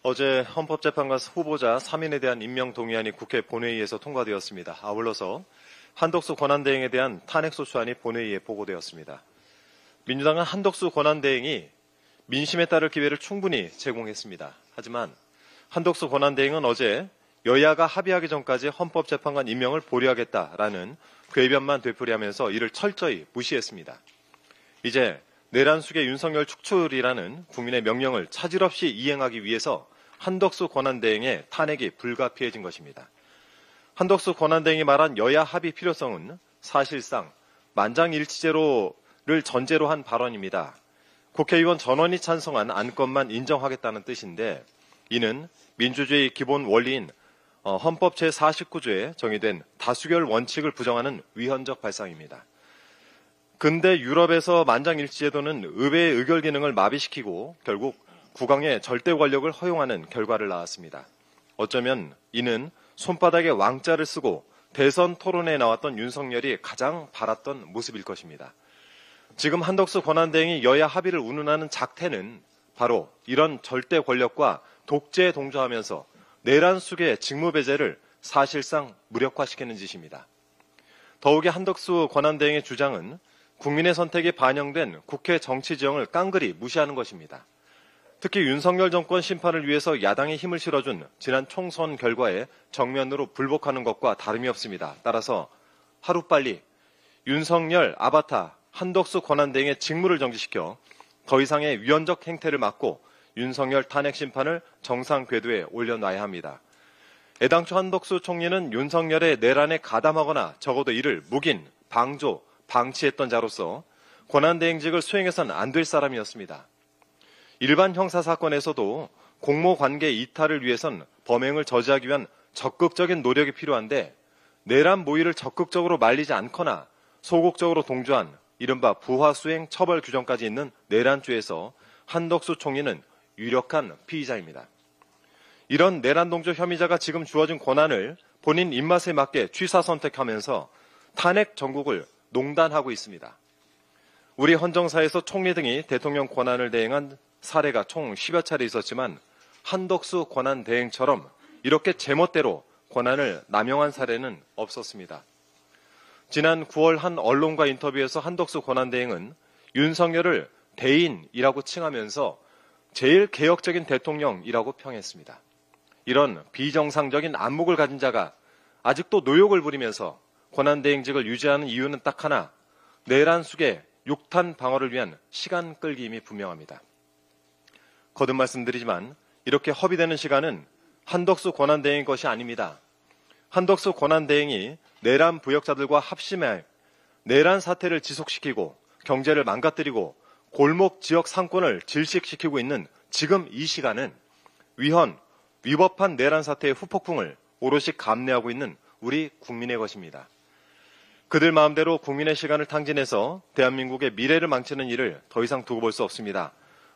어제 헌법재판관 후보자 3인에 대한 임명 동의안이 국회 본회의에서 통과되었습니다. 아울러서 한덕수 권한대행에 대한 탄핵소추안이 본회의에 보고되었습니다. 민주당은 한덕수 권한대행이 민심에 따를 기회를 충분히 제공했습니다. 하지만 한덕수 권한대행은 어제 여야가 합의하기 전까지 헌법재판관 임명을 보류하겠다라는 궤변만 되풀이하면서 이를 철저히 무시했습니다. 이제 내란숙의 윤석열 축출이라는 국민의 명령을 차질 없이 이행하기 위해서 한덕수 권한대행의 탄핵이 불가피해진 것입니다. 한덕수 권한대행이 말한 여야 합의 필요성은 사실상 만장일치제로를 전제로 한 발언입니다. 국회의원 전원이 찬성한 안건만 인정하겠다는 뜻인데 이는 민주주의 기본 원리인 헌법 제49조에 정의된 다수결 원칙을 부정하는 위헌적 발상입니다. 근대 유럽에서 만장일치제도는 의회의 의결 기능을 마비시키고 결국 국왕의 절대 권력을 허용하는 결과를 낳았습니다. 어쩌면 이는 손바닥에 왕자를 쓰고 대선 토론에 나왔던 윤석열이 가장 바랐던 모습일 것입니다. 지금 한덕수 권한대행이 여야 합의를 운운하는 작태는 바로 이런 절대 권력과 독재에 동조하면서 내란 속의 직무배제를 사실상 무력화시키는 짓입니다. 더욱이 한덕수 권한대행의 주장은 국민의 선택이 반영된 국회 정치 지형을 깡그리 무시하는 것입니다. 특히 윤석열 정권 심판을 위해서 야당이 힘을 실어준 지난 총선 결과에 정면으로 불복하는 것과 다름이 없습니다. 따라서 하루빨리 윤석열 아바타 한덕수 권한대행의 직무를 정지시켜 더 이상의 위헌적 행태를 막고 윤석열 탄핵 심판을 정상 궤도에 올려놔야 합니다. 애당초 한덕수 총리는 윤석열의 내란에 가담하거나 적어도 이를 묵인, 방조, 방치했던 자로서 권한대행직을 수행해서는 안 될 사람이었습니다. 일반 형사사건에서도 공모관계 이탈을 위해선 범행을 저지하기 위한 적극적인 노력이 필요한데 내란 모의를 적극적으로 말리지 않거나 소극적으로 동조한 이른바 부하수행 처벌 규정까지 있는 내란죄에서 한덕수 총리는 유력한 피의자입니다. 이런 내란 동조 혐의자가 지금 주어진 권한을 본인 입맛에 맞게 취사 선택하면서 탄핵 정국을 농단하고 있습니다. 우리 헌정사에서 총리 등이 대통령 권한을 대행한 사례가 총 10여 차례 있었지만 한덕수 권한 대행처럼 이렇게 제멋대로 권한을 남용한 사례는 없었습니다. 지난 9월 한 언론과 인터뷰에서 한덕수 권한 대행은 윤석열을 대인이라고 칭하면서 제일 개혁적인 대통령이라고 평했습니다. 이런 비정상적인 안목을 가진 자가 아직도 노욕을 부리면서 권한대행직을 유지하는 이유는 딱 하나, 내란 속의 육탄 방어를 위한 시간 끌기임이 분명합니다. 거듭 말씀드리지만 이렇게 허비되는 시간은 한덕수 권한대행의 것이 아닙니다. 한덕수 권한대행이 내란 부역자들과 합심해 내란 사태를 지속시키고 경제를 망가뜨리고 골목 지역 상권을 질식시키고 있는 지금 이 시간은 위법한 내란 사태의 후폭풍을 오롯이 감내하고 있는 우리 국민의 것입니다. 그들 마음대로 국민의 시간을 탕진해서 대한민국의 미래를 망치는 일을 더 이상 두고 볼 수 없습니다.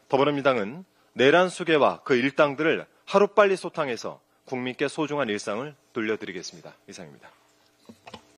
더불어민주당은 내란 수괴와 그 일당들을 하루빨리 소탕해서 국민께 소중한 일상을 돌려드리겠습니다. 이상입니다.